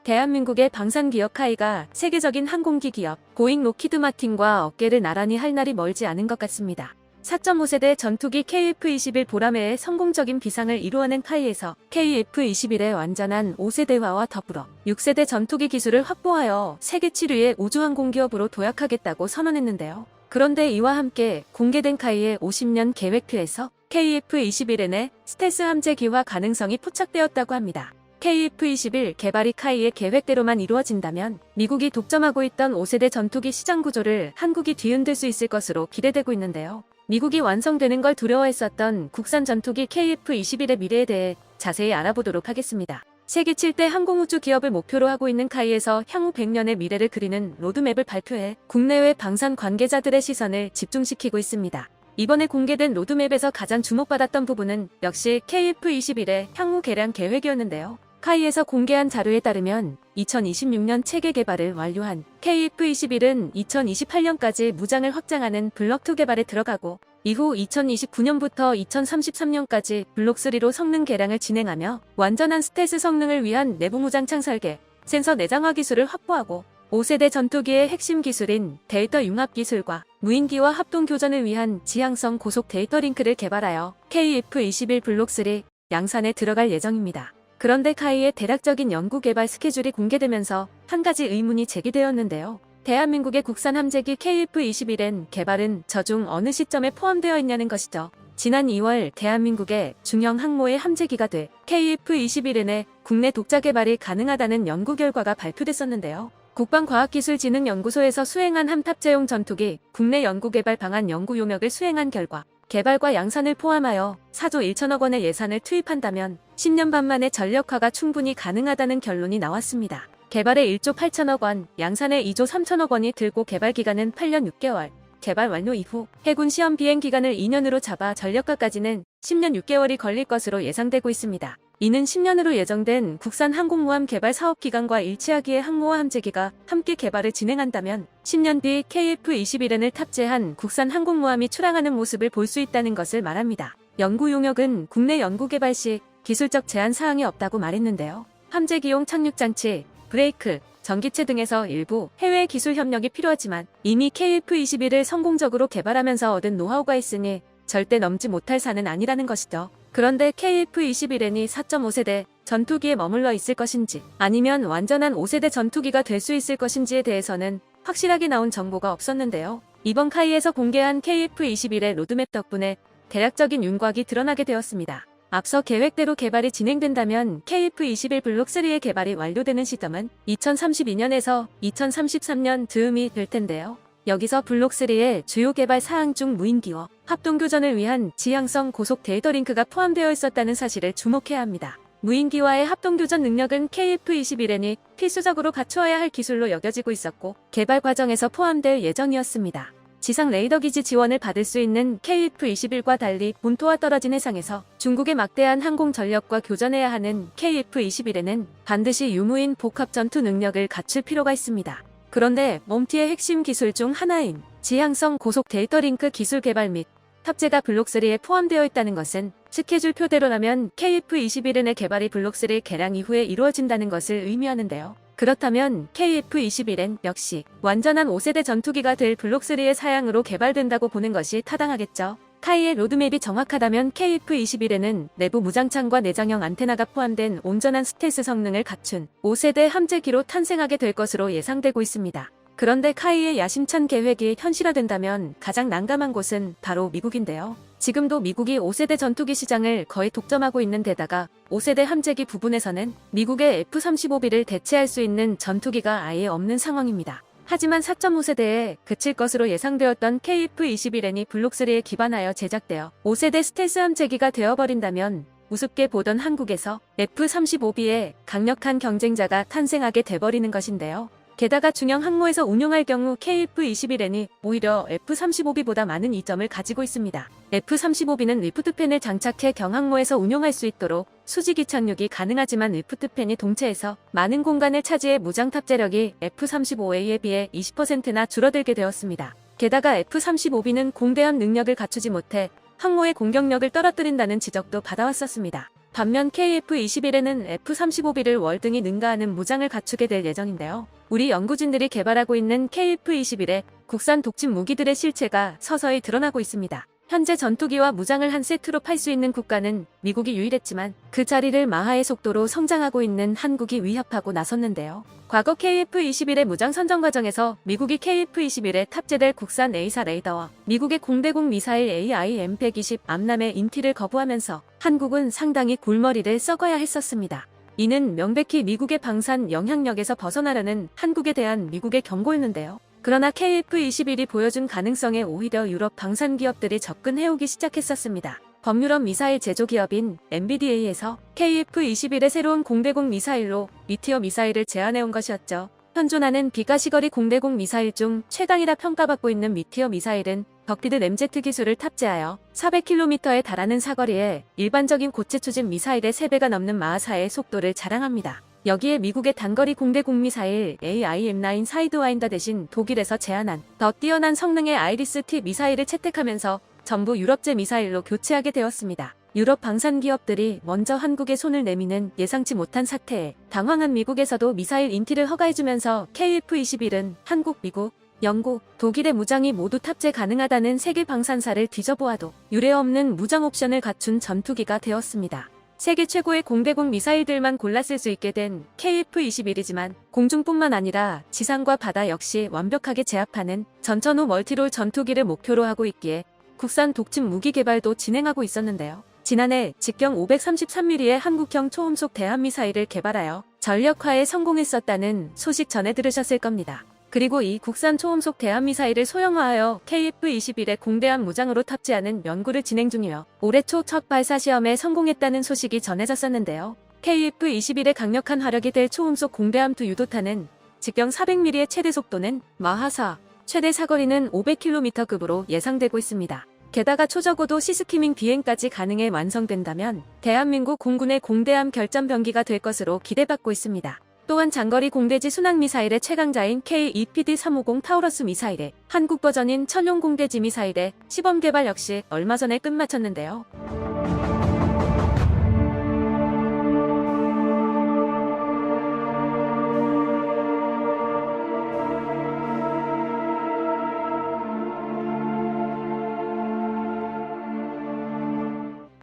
대한민국의 방산기업 카이가 세계적인 항공기 기업 보잉 로키드 마틴과 어깨를 나란히 할 날이 멀지 않은 것 같습니다. 4.5세대 전투기 KF-21 보라매의 성공적인 비상을 이루어낸 카이에서 KF-21의 완전한 5세대화와 더불어 6세대 전투기 기술을 확보하여 세계 7위의 우주항공기업으로 도약하겠다고 선언했는데요. 그런데 이와 함께 공개된 카이의 50년 계획표에서 KF-21N의 스텔스 함재 기화 가능성이 포착되었다고 합니다. KF-21 개발이 카이의 계획대로만 이루어진다면 미국이 독점하고 있던 5세대 전투기 시장 구조를 한국이 뒤흔들 수 있을 것으로 기대되고 있는데요. 미국이 완성되는 걸 두려워했었던 국산 전투기 KF-21의 미래에 대해 자세히 알아보도록 하겠습니다. 세계 7대 항공우주 기업을 목표로 하고 있는 카이에서 향후 100년의 미래를 그리는 로드맵을 발표해 국내외 방산 관계자들의 시선을 집중시키고 있습니다. 이번에 공개된 로드맵에서 가장 주목받았던 부분은 역시 KF-21의 향후 개량 계획이었는데요. 카이에서 공개한 자료에 따르면 2026년 체계 개발을 완료한 KF-21은 2028년까지 무장을 확장하는 블록2 개발에 들어가고 이후 2029년부터 2033년까지 블록3로 성능 개량을 진행하며 완전한 스텔스 성능을 위한 내부 무장창 설계, 센서 내장화 기술을 확보하고 5세대 전투기의 핵심 기술인 데이터 융합 기술과 무인기와 합동 교전을 위한 지향성 고속 데이터 링크를 개발하여 KF-21 블록3 양산에 들어갈 예정입니다. 그런데 카이의 대략적인 연구 개발 스케줄이 공개되면서 한 가지 의문이 제기되었는데요. 대한민국의 국산 함재기 KF-21N 개발은 저중 어느 시점에 포함되어 있냐는 것이죠. 지난 2월 대한민국의 중형 항모의 함재기가 돼 KF-21N의 국내 독자 개발이 가능하다는 연구 결과가 발표됐었는데요. 국방과학기술진흥연구소에서 수행한 함탑재용 전투기 국내 연구개발 방안 연구 용역을 수행한 결과 개발과 양산을 포함하여 4조 1천억 원의 예산을 투입한다면 10년 반 만에 전력화가 충분히 가능하다는 결론이 나왔습니다. 개발에 1조 8천억 원, 양산에 2조 3천억 원이 들고 개발 기간은 8년 6개월, 개발 완료 이후 해군 시험 비행 기간을 2년으로 잡아 전력화까지는 10년 6개월이 걸릴 것으로 예상되고 있습니다. 이는 10년으로 예정된 국산 항공모함 개발 사업 기간과 일치하기에 항모와 함재기가 함께 개발을 진행한다면 10년 뒤 KF-21N을 탑재한 국산 항공모함이 출항하는 모습을 볼 수 있다는 것을 말합니다. 연구 용역은 국내 연구 개발 시 기술적 제한 사항이 없다고 말했는데요. 함재기용 착륙장치, 브레이크, 전기체 등에서 일부 해외 기술 협력이 필요하지만 이미 KF-21을 성공적으로 개발하면서 얻은 노하우가 있으니 절대 넘지 못할 산은 아니라는 것이죠. 그런데 KF-21N이 4.5세대 전투기에 머물러 있을 것인지 아니면 완전한 5세대 전투기가 될 수 있을 것인지에 대해서는 확실하게 나온 정보가 없었는데요. 이번 카이에서 공개한 KF-21의 로드맵 덕분에 대략적인 윤곽이 드러나게 되었습니다. 앞서 계획대로 개발이 진행된다면 KF-21 블록3의 개발이 완료되는 시점은 2032년에서 2033년 즈음이 될 텐데요. 여기서 블록3의 주요 개발 사항 중 무인기와 합동교전을 위한 지향성 고속 데이터 링크가 포함되어 있었다는 사실을 주목해야 합니다. 무인기와의 합동교전 능력은 KF-21N이 필수적으로 갖추어야 할 기술로 여겨지고 있었고 개발 과정에서 포함될 예정이었습니다. 지상 레이더 기지 지원을 받을 수 있는 KF-21과 달리 본토와 떨어진 해상에서 중국의 막대한 항공 전력과 교전해야 하는 KF-21N은 반드시 유무인 복합 전투 능력을 갖출 필요가 있습니다. 그런데 멈티의 핵심 기술 중 하나인 지향성 고속 데이터 링크 기술 개발 및 탑재가 블록3에 포함되어 있다는 것은 스케줄표대로라면 KF-21N의 개발이 블록3 개량 이후에 이루어진다는 것을 의미하는데요. 그렇다면 KF-21N 역시 완전한 5세대 전투기가 될 블록3의 사양으로 개발된다고 보는 것이 타당하겠죠. 카이의 로드맵이 정확하다면 KF-21N은 내부 무장창과 내장형 안테나가 포함된 온전한 스텔스 성능을 갖춘 5세대 함재기로 탄생하게 될 것으로 예상되고 있습니다. 그런데 카이의 야심찬 계획이 현실화된다면 가장 난감한 곳은 바로 미국인데요. 지금도 미국이 5세대 전투기 시장을 거의 독점하고 있는 데다가 5세대 함재기 부분에서는 미국의 F-35B를 대체할 수 있는 전투기가 아예 없는 상황입니다. 하지만 4.5세대에 그칠 것으로 예상되었던 KF-21N이 블록3에 기반하여 제작되어 5세대 스텔스 함재기가 되어버린다면 우습게 보던 한국에서 F-35B의 강력한 경쟁자가 탄생하게 돼버리는 것인데요. 게다가 중형 항모에서 운용할 경우 KF-21N이 오히려 F-35B보다 많은 이점을 가지고 있습니다. F-35B는 리프트팬을 장착해 경항모에서 운용할 수 있도록 수직이 착륙이 가능하지만 리프트팬이 동체에서 많은 공간을 차지해 무장 탑재력이 F-35A에 비해 20%나 줄어들게 되었습니다. 게다가 F-35B는 공대함 능력을 갖추지 못해 항모의 공격력을 떨어뜨린다는 지적도 받아왔었습니다. 반면 KF-21에는 F-35B를 월등히 능가하는 무장을 갖추게 될 예정인데요. 우리 연구진들이 개발하고 있는 KF-21의 국산 독침 무기들의 실체가 서서히 드러나고 있습니다. 현재 전투기와 무장을 한 세트로 팔 수 있는 국가는 미국이 유일했지만 그 자리를 마하의 속도로 성장하고 있는 한국이 위협하고 나섰는데요. 과거 KF-21의 무장 선정 과정에서 미국이 KF-21에 탑재될 국산 A4 레이더와 미국의 공대공 미사일 AIM-120 암람의 인티를 거부하면서 한국은 상당히 골머리를 썩어야 했었습니다. 이는 명백히 미국의 방산 영향력에서 벗어나려는 한국에 대한 미국의 경고였는데요. 그러나 KF-21이 보여준 가능성에 오히려 유럽 방산 기업들이 접근해오기 시작했었습니다. 범유럽 미사일 제조기업인 MBDA에서 KF-21의 새로운 공대공 미사일로 미티어 미사일을 제안해온 것이었죠. 현존하는 비가시거리 공대공 미사일 중 최강이라 평가받고 있는 미티어 미사일은 덕피드 램제트 기술을 탑재하여 400km에 달하는 사거리에 일반적인 고체 추진 미사일의 3배가 넘는 마하사의 속도를 자랑합니다. 여기에 미국의 단거리 공대공 미사일 AIM-9 사이드와인더 대신 독일에서 제안한 더 뛰어난 성능의 아이리스-T 미사일을 채택하면서 전부 유럽제 미사일로 교체하게 되었습니다. 유럽 방산 기업들이 먼저 한국에 손을 내미는 예상치 못한 사태에 당황한 미국에서도 미사일 인티를 허가해주면서 KF-21은 한국, 미국, 영국, 독일의 무장이 모두 탑재 가능하다는 세계 방산사를 뒤져보아도 유례없는 무장 옵션을 갖춘 전투기가 되었습니다. 세계 최고의 공대공 미사일들만 골라 쓸 수 있게 된 KF-21이지만 공중뿐만 아니라 지상과 바다 역시 완벽하게 제압하는 전천후 멀티롤 전투기를 목표로 하고 있기에 국산 독침 무기 개발도 진행하고 있었는데요. 지난해 직경 533mm의 한국형 초음속 대함미사일을 개발하여 전력화에 성공했었다는 소식 전해 들으셨을 겁니다. 그리고 이 국산 초음속 대함미사일을 소형화하여 KF-21의 공대함 무장으로 탑재하는 연구를 진행 중이며 올해 초 첫 발사 시험에 성공했다는 소식이 전해졌었는데요. KF-21의 강력한 화력이 될 초음속 공대함2 유도탄은 직경 400mm의 최대 속도는 마하4, 최대 사거리는 500km급으로 예상되고 있습니다. 게다가 초저고도 시스키밍 비행까지 가능해 완성된다면 대한민국 공군의 공대함 결전병기가 될 것으로 기대받고 있습니다. 또한 장거리 공대지 순항미사일의 최강자인 KEPD-350 타우러스 미사일의 한국 버전인 천룡 공대지 미사일의 시범 개발 역시 얼마 전에 끝마쳤는데요.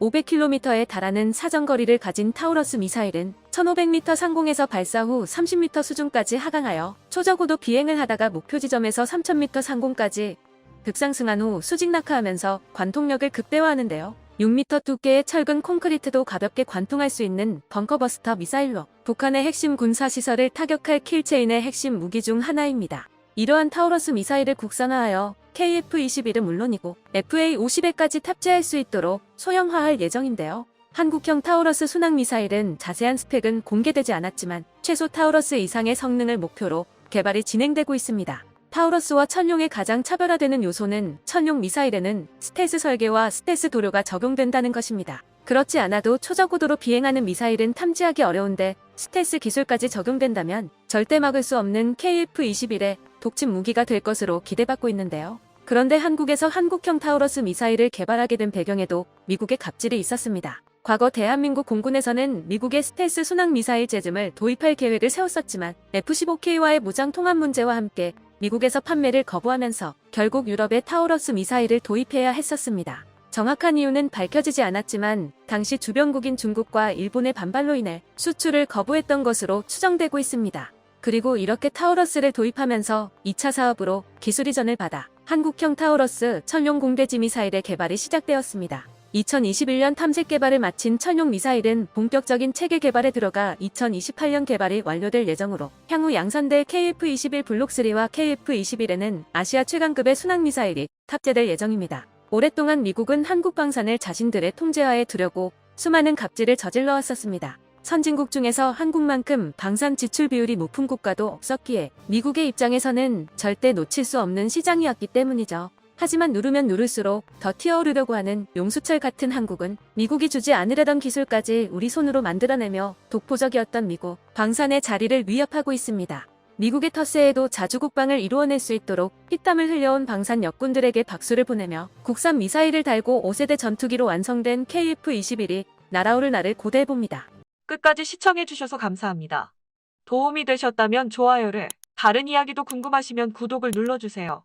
500km에 달하는 사정거리를 가진 타우러스 미사일은 1500m 상공에서 발사 후 30m 수준까지 하강하여 초저고도 비행을 하다가 목표 지점에서 3000m 상공까지 급상승한 후 수직 낙하하면서 관통력을 극대화하는데요. 6m 두께의 철근 콘크리트도 가볍게 관통할 수 있는 벙커버스터 미사일로 북한의 핵심 군사시설을 타격할 킬체인의 핵심 무기 중 하나입니다. 이러한 타우러스 미사일을 국산화하여 KF-21은 물론이고 FA-50에까지 탑재할 수 있도록 소형화할 예정인데요. 한국형 타우러스 순항미사일은 자세한 스펙은 공개되지 않았지만 최소 타우러스 이상의 성능을 목표로 개발이 진행되고 있습니다. 타우러스와 천룡의 가장 차별화되는 요소는 천룡 미사일에는 스텔스 설계와 스텔스 도료가 적용된다는 것입니다. 그렇지 않아도 초저고도로 비행하는 미사일은 탐지하기 어려운데 스텔스 기술까지 적용된다면 절대 막을 수 없는 KF-21의 독침 무기가 될 것으로 기대받고 있는데요. 그런데 한국에서 한국형 타우러스 미사일을 개발하게 된 배경에도 미국의 갑질이 있었습니다. 과거 대한민국 공군에서는 미국의 스텔스 순항 미사일 제즘을 도입할 계획을 세웠었지만 F-15K와의 무장 통합 문제와 함께 미국에서 판매를 거부하면서 결국 유럽에 타우러스 미사일을 도입해야 했었습니다. 정확한 이유는 밝혀지지 않았지만 당시 주변국인 중국과 일본의 반발로 인해 수출을 거부했던 것으로 추정되고 있습니다. 그리고 이렇게 타우러스를 도입하면서 2차 사업으로 기술 이전을 받아 한국형 타우러스 천룡 공대지 미사일의 개발이 시작되었습니다. 2021년 탐색 개발을 마친 천룡 미사일은 본격적인 체계 개발에 들어가 2028년 개발이 완료될 예정으로 향후 양산될 KF-21 블록3와 KF-21에는 아시아 최강급의 순항미사일이 탑재될 예정입니다. 오랫동안 미국은 한국 방산을 자신들의 통제하에 두려고 수많은 갑질을 저질러 왔었습니다. 선진국 중에서 한국만큼 방산 지출 비율이 높은 국가도 없었기에 미국의 입장에서는 절대 놓칠 수 없는 시장이었기 때문이죠. 하지만 누르면 누를수록 더 튀어오르려고 하는 용수철 같은 한국은 미국이 주지 않으려던 기술까지 우리 손으로 만들어내며 독보적이었던 미국 방산의 자리를 위협하고 있습니다. 미국의 텃세에도 자주국방을 이루어낼 수 있도록 피땀을 흘려온 방산 역군들에게 박수를 보내며 국산 미사일을 달고 5세대 전투기로 완성된 KF-21이 날아오를 날을 고대해봅니다. 끝까지 시청해주셔서 감사합니다. 도움이 되셨다면 좋아요를, 다른 이야기도 궁금하시면 구독을 눌러주세요.